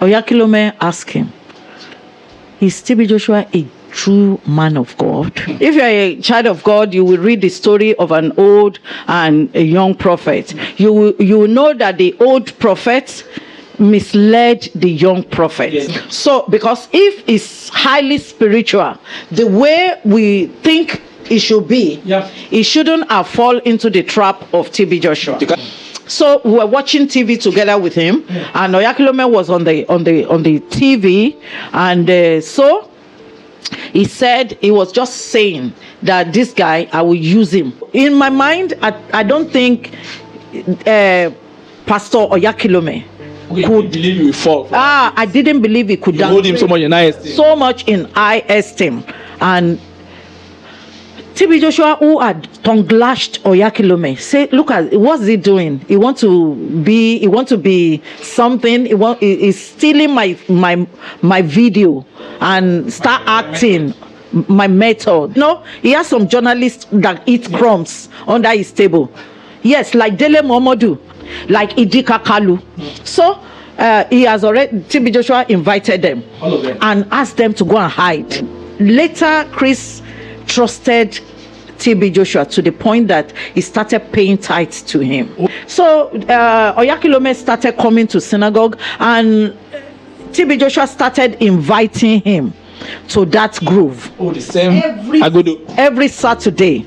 Oyakhilome asked him, is TB Joshua a true man of God? If you're a child of God, you will read the story of an old and a young prophet. You will know that the old prophet misled the young prophet. Yes. So, because if it's highly spiritual, the way we think it should be, it shouldn't have fallen into the trap of TB Joshua. So we were watching TV together with him, and Oyakhilome was on the TV, and so he said he was just saying that this guy, I will use him. In my mind, I don't think Pastor Oyakhilome could believe he would fall. I didn't believe he could. Hold him so much in high esteem. So much in high esteem, and TB Joshua, who had tongue-lashed Oyakhilome, say, look at what's he doing? He want to be something. He's stealing my video and start acting my method. No, he has some journalists that eat crumbs under his table. Yes, like Dele Momodu, like Idika Kalu. So he has already, TB Joshua invited them, all of them, and asked them to go and hide. Later, Chris trusted TB Joshua to the point that he started paying tithes to him. So Oyakhilome started coming to synagogue, and TB Joshua started inviting him to that groove. Oh, the same. Every Saturday,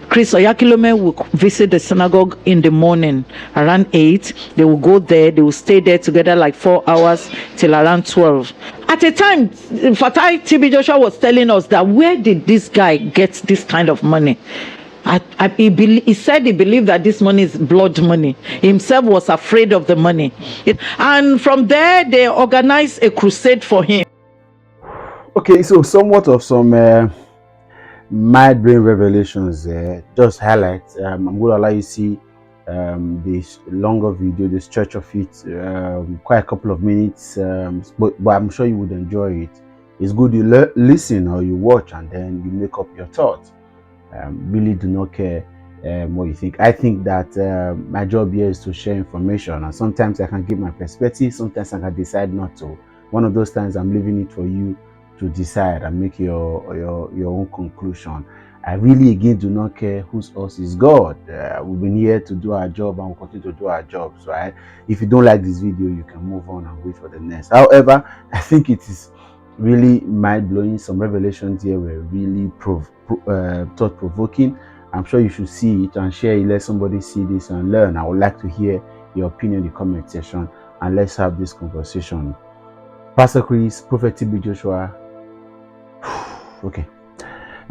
Chris Oyakhilome will visit the synagogue in the morning around 8. They will go there. They will stay there together like 4 hours till around 12. At a time, Fatai TB Joshua was telling us that where did this guy get this kind of money? He said he believed that this money is blood money. He himself was afraid of the money. And from there, they organized a crusade for him. Okay, so somewhat of some mind brain revelations there. Just highlights. I'm going to allow you to see this longer video, the stretch of it, quite a couple of minutes, but I'm sure you would enjoy it. It's good you listen or you watch and then you make up your thoughts. Really do not care what you think. I think that my job here is to share information, and sometimes I can give my perspective, sometimes I can decide not to. One of those times I'm leaving it for you to decide and make your own conclusion. I really again do not care whose us is God. We've been here to do our job and we'll continue to do our jobs, right? If you don't like this video, you can move on and wait for the next. However, I think it is really mind-blowing. Some revelations here were really thought-provoking. I'm sure you should see it and share it. Let somebody see this and learn. I would like to hear your opinion in the comment section, and let's have this conversation. Pastor Chris, Prophet TB Joshua. Okay.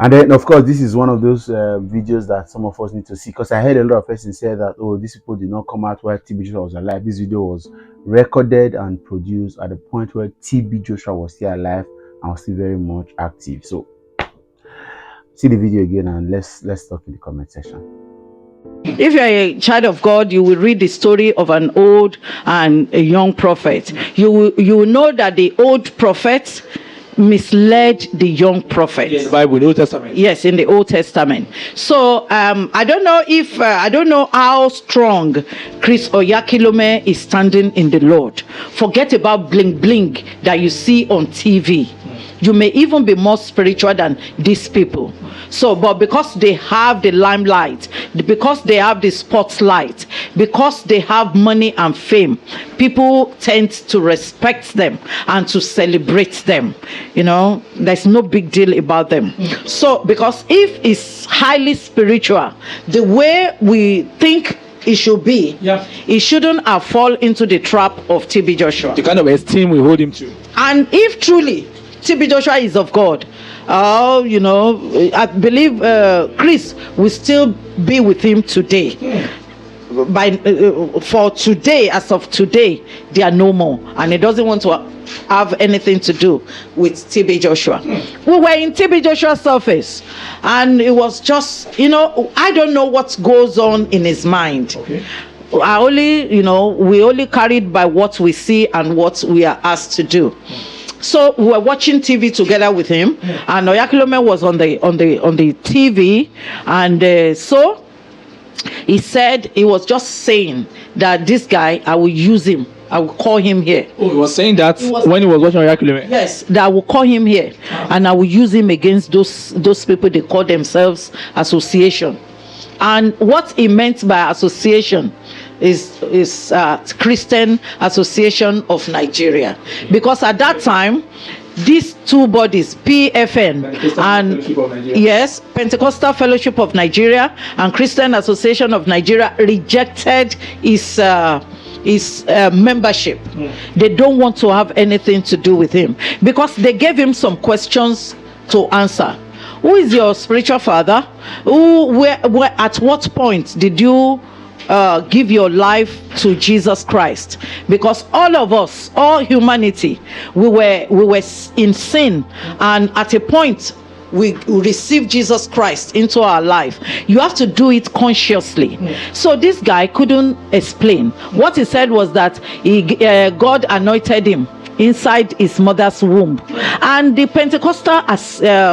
And then, of course, this is one of those videos that some of us need to see, because I heard a lot of persons say that, oh, these people did not come out while TB Joshua was alive. This video was recorded and produced at the point where TB Joshua was still alive and was still very much active. So, see the video again and let's talk in the comment section. If you're a child of God, you will read the story of an old and a young prophet. You will know that the old prophet misled the young prophet. Yes, the Bible, in the Old Testament. Yes, in the Old Testament. So I don't know how strong Chris Oyakhilome is standing in the Lord. Forget about bling bling that you see on TV. You may even be more spiritual than these people. So, but because they have the limelight, because they have the spotlight, because they have money and fame, people tend to respect them and to celebrate them. You know, there's no big deal about them. So, because if it's highly spiritual, the way we think it should be, it shouldn't have fallen into the trap of TB Joshua. The kind of esteem we hold him to. And if truly TB Joshua is of God, you know, I believe Chris will still be with him today. For today, as of today, they are no more, and he doesn't want to have anything to do with TB Joshua. We were in TB Joshua's office, and it was just, you know, I don't know what goes on in his mind. Okay. We only carried by what we see and what we are asked to do. So we were watching TV together with him, and Oyakhilome was on the TV, and so he said he was just saying that this guy, I will use him I will call him here. Oh, he was saying that when he was watching Oyakhilome. Yes, that I will call him here, and I will use him against those people they call themselves association. And what he meant by association is Christian Association of Nigeria, because at that time these two bodies, PFN and Pentecostal Fellowship of Nigeria and Christian Association of Nigeria, rejected his membership. They don't want to have anything to do with him because they gave him some questions to answer. Who is your spiritual father? Where at what point did you give your life to Jesus Christ? Because all of us, all humanity, we were in sin, and at a point we receive Jesus Christ into our life. You have to do it consciously. So this guy couldn't explain. What he said was that God anointed him inside his mother's womb, and the Pentecostal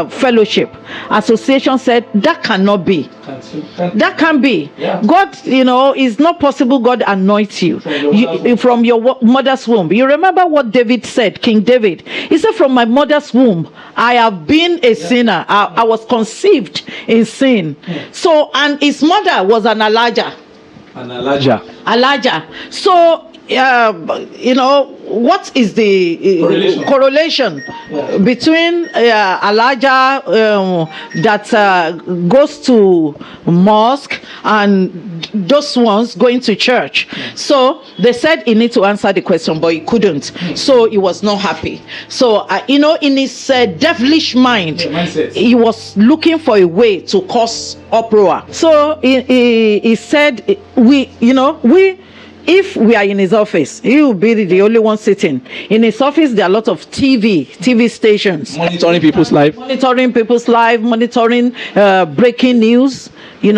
Fellowship Association said that cannot be. That can be. God, it's not possible God anoints you from your mother's womb. You remember what David said, King David? He said, from my mother's womb I have been a sinner. I was conceived in sin. So, and his mother was an Elijah. So what is the correlation between Elijah that goes to mosque and those ones going to church? So they said he need to answer the question, but he couldn't. So he was not happy. So in his devilish mind, he was looking for a way to cause uproar. So he said, if we are in his office, he will be the only one sitting. In his office, there are a lot of TV stations. Monitoring people's life. Monitoring breaking news.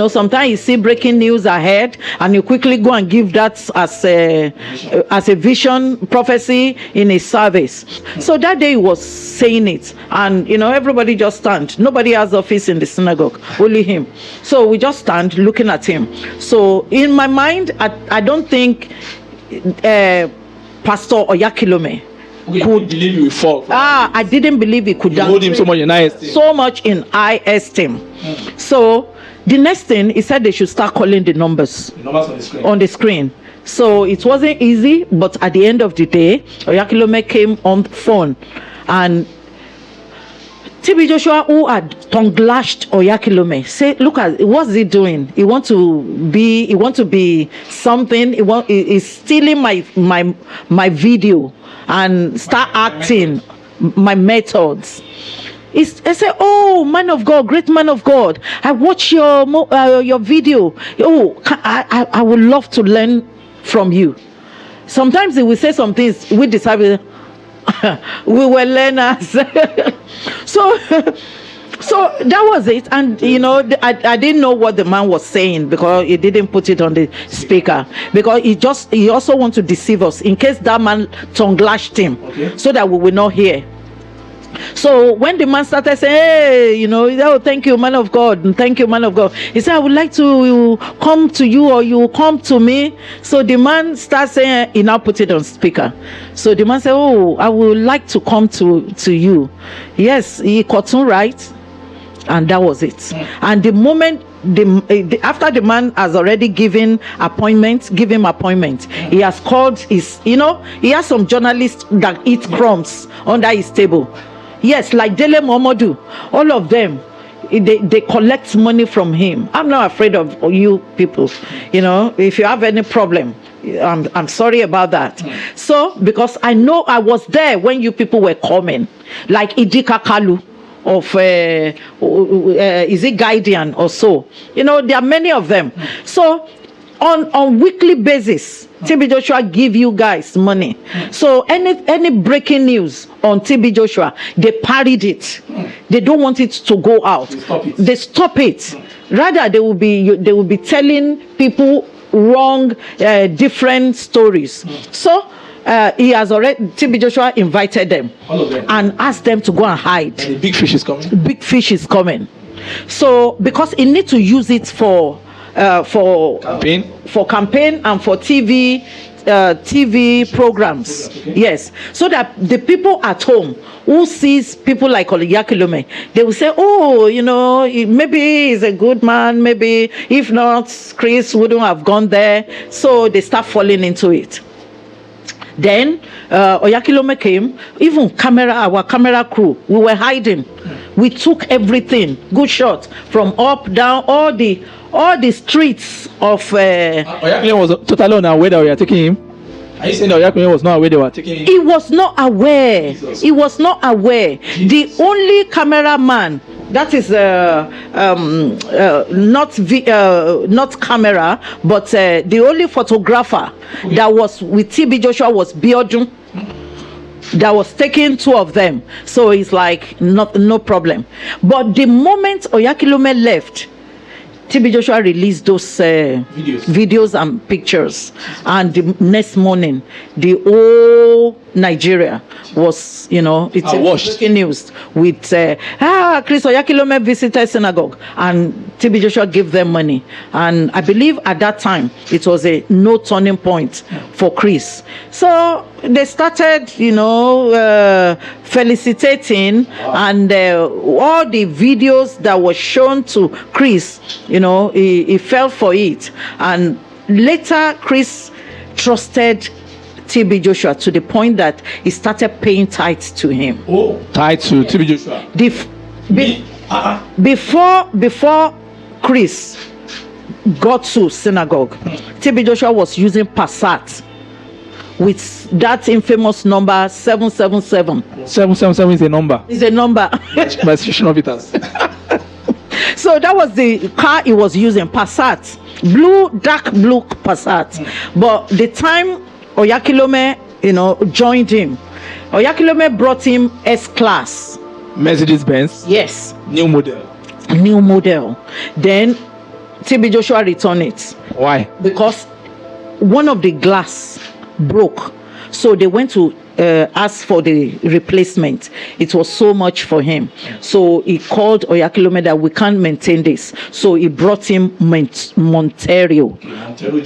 Sometimes you see breaking news ahead, and you quickly go and give that as a vision, prophecy in his service. So that day he was saying it, and everybody just stand. Nobody has office in the synagogue, only him. So we just stand looking at him. So in my mind, I don't think Pastor Oyakhilome could believe he would fall. I didn't believe he could. Hold him so much in high esteem. So the next thing, he said they should start calling the numbers on the screen. So it wasn't easy, but at the end of the day, Oyakhilome came on the phone, and TB Joshua, who had tongue-lashed Oyakhilome, said, "Look at what's he doing? He want to be something. He's stealing my video and start acting my methods." I said, "Oh, man of God, great man of God, I watch your video. Oh, I would love to learn from you." Sometimes he will say some things we decided we were learners. So that was it. And I didn't know what the man was saying because he didn't put it on the speaker, because he also want to deceive us in case that man tongue-lashed him, so that we will not hear. So when the man started saying, "Hey, oh, thank you, man of God, thank you, man of God," he said, "I would like to come to you, or you come to me." So the man starts saying, he now put it on speaker. So the man said, "Oh, I would like to come to you." Yes, he got on right, and that was it. And the moment after the man has already given him appointment, he has called his, he has some journalists that eat crumbs under his table. Yes, like Dele Momodu, all of them, they collect money from him. I'm not afraid of you people. If you have any problem, I'm sorry about that. So because I know I was there when you people were coming, like Idika Kalu of is it Guardian or so. There are many of them. So on weekly basis, TB Joshua give you guys money. So any breaking news on TB Joshua, they parried it. They don't want it to go out. They stop it. Rather, they will be telling people wrong, different stories. So he has already, TB Joshua invited them, all of them, and asked them to go and hide. And the big fish is coming. Big fish is coming. So because he need to use it for campaign and for TV TV programs. Yes, so that the people at home who sees people like Oyakhilome, they will say, oh, maybe he's a good man, maybe if not, Chris wouldn't have gone there. So they start falling into it. Then Oyakhilome came, even our camera crew, we were hiding. We took everything, good shot, from up, down, all the streets of... Oyakhilome was totally unaware that we are taking him. Are you saying that Oyakhilome was not aware they were taking him? He was not aware. Jesus. He was not aware. Jesus. The only cameraman, that is not camera, but the only photographer that was with TB Joshua was Biodun. That was taking 2 of them. So it's like no problem. But the moment Oyakhilome left, TB Joshua released those videos and pictures, and the next morning the whole Nigeria was, it's breaking news with Chris Oyakhilome visited synagogue, and TB Joshua gave them money. And I believe at that time it was a no turning point for Chris. So they started, felicitating, and all the videos that were shown to Chris, he fell for it. And later Chris trusted TB Joshua to the point that he started paying tithes to him. Oh, tithes to TB Joshua. Before Chris got to synagogue, TB Joshua was using Passat with that infamous number 777. 777 is a number. It's a number. Registration of it as. So that was the car he was using, Passat, dark blue Passat. But the time Oyakhilome, joined him, Oyakhilome brought him S-Class. Mercedes Benz? Yes. New model. Then TB Joshua returned it. Why? Because one of the glass broke. So they went to ask for the replacement. It was so much for him. So he called Oyakhilome that we can't maintain this. So he brought him Monterio,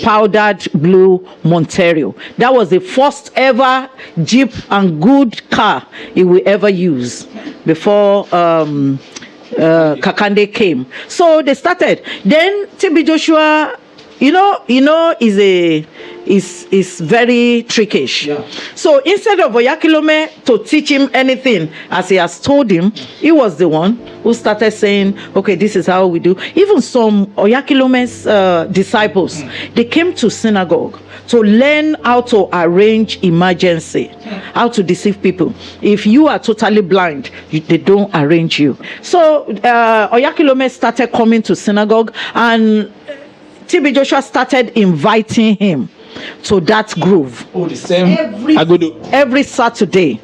powdered blue Monterio. That was the first ever Jeep and good car he will ever use before Kakande came. So they started. Then TB Joshua, is very trickish. Yeah. So instead of Oyakhilome to teach him anything, as he has told him, he was the one who started saying, okay, this is how we do. Even some Oyakhilome's disciples, they came to synagogue to learn how to arrange emergency, how to deceive people. If you are totally blind, they don't arrange you. So Oyakhilome started coming to synagogue, and TB Joshua started inviting him to that groove. Oh, the same. Every Saturday,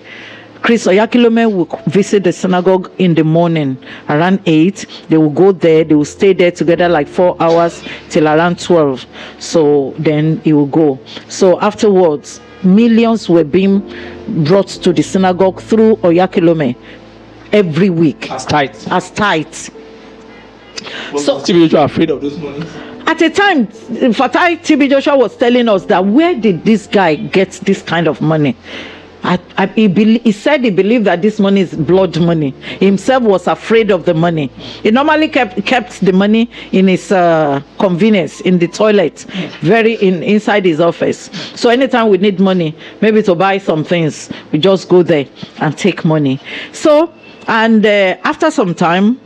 Chris Oyakhilome will visit the synagogue in the morning around 8. They will go there. They will stay there together like 4 hours till around 12. So then he will go. So afterwards, millions were being brought to the synagogue through Oyakhilome every week. As tight. Was TB Joshua afraid of those monies? At a time, Fatai TB Joshua was telling us that where did this guy get this kind of money? He said he believed that this money is blood money. He himself was afraid of the money. He normally kept the money in his convenience, in the toilet, inside his office. So anytime we need money, maybe to buy some things, we just go there and take money. So, and after some time,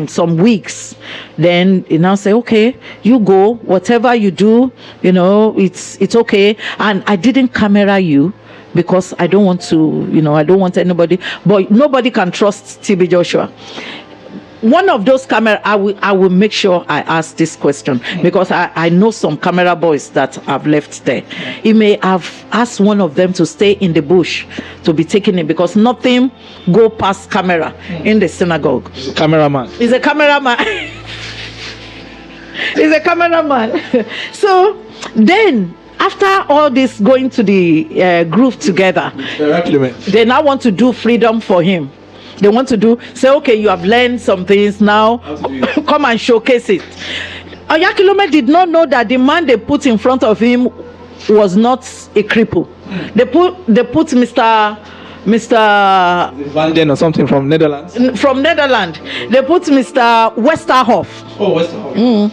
some weeks, then he now say, okay, you go, whatever you do, it's okay. And I didn't camera you because I don't want to, I don't want anybody, but nobody can trust TB Joshua. One of those camera, I will make sure I ask this question, because I know some camera boys that have left there. He may have asked one of them to stay in the bush to be taken in, because nothing go past camera in the synagogue. He's a cameraman. He's a cameraman. He's a cameraman. So then, after all this going to the groove together, they now want to do freedom for him. They want to say, okay, you have learned some things now, come and showcase it. Oyakhilome did not know that the man they put in front of him was not a cripple. They put Mr. Van Den or something from Netherlands. From Netherlands. They put Mr. Westerhoff. Oh, Westerhoff.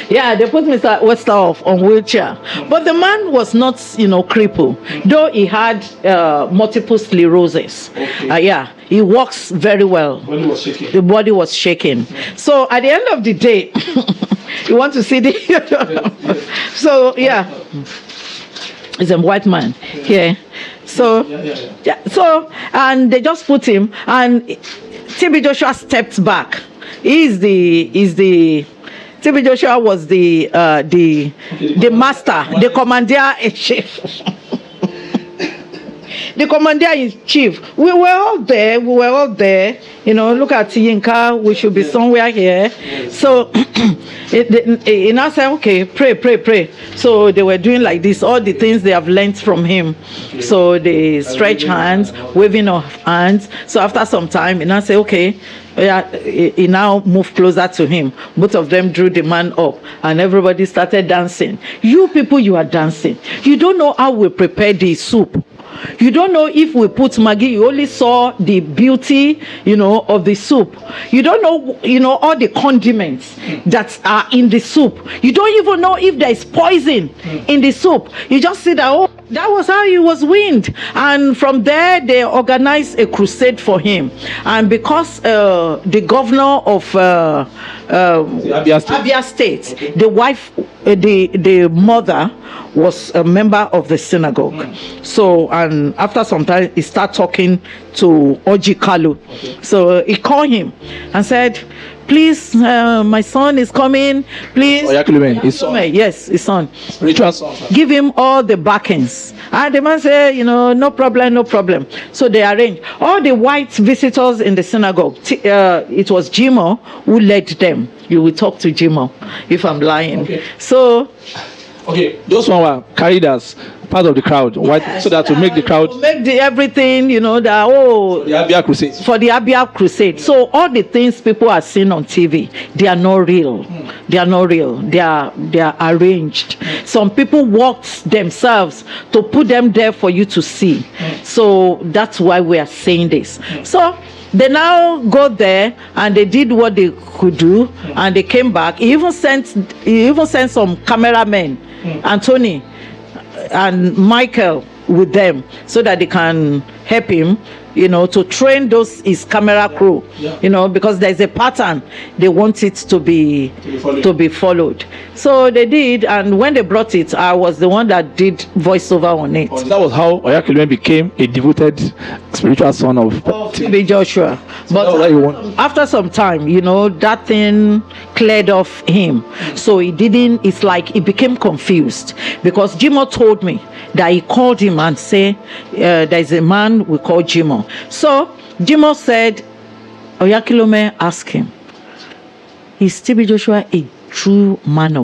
Yeah, they put Mr. Westerhoff on wheelchair. But the man was not, crippled, though he had multiple sclerosis. Okay. He walks very well. Body was shaking. The body was shaking. So at the end of the day, you want to see the... So, he's a white man here. So, so, and they just put him, and TB Joshua stepped back. TB Joshua was the master, the commander in chief. The commander in chief. We were all there. Look at Yinka. We should be somewhere here. So he now said, okay, pray. So they were doing like this, all the things they have learned from him. So they stretch hands, waving of hands. So after some time, he now said, okay. He now moved closer to him. Both of them drew the man up, and everybody started dancing. You people, you are dancing. You don't know how we prepare the soup. You don't know if we put Maggi. You only saw the beauty, of the soup. You don't know, all the condiments that are in the soup. You don't even know if there is poison in the soup. You just see that, that was how he was weaned. And from there, they organized a crusade for him. And because the governor of Abia State, okay, the wife, the mother was a member of the synagogue. So, and after some time, he started talking to Oji Kalu. Okay. So he called him and said, please, my son is coming. Please. Oyakhilome, his son. Yes, his son. Spiritual son. Give him all the backings. And the man said, no problem. So they arranged. All the white visitors in the synagogue, it was Jimo who led them. You will talk to Jimo if I'm lying. Okay. So. Okay, those one were carried as part of the crowd, yes, so that to make the crowd, make everything, the Abia crusade. For the Abia crusade. So all the things people are seeing on TV, they are not real. They are not real. They are arranged. Some people worked themselves to put them there for you to see. So that's why we are saying this. So they now go there and they did what they could do, and they came back. He even sent some cameramen, Anthony and Michael, with them so that they can help him, to train his camera crew, because there's a pattern they want it to be followed. So they did, and when they brought it, I was the one that did voiceover on it. That was how Oyakhilome became a devoted spiritual son of TB Joshua. But after some time, that thing cleared off him. So it's like he became confused, because Jimo told me that he called him and said, there's a man we call Jimo. So Jimo said, Oyakhilome asked him, is TB Joshua a true man of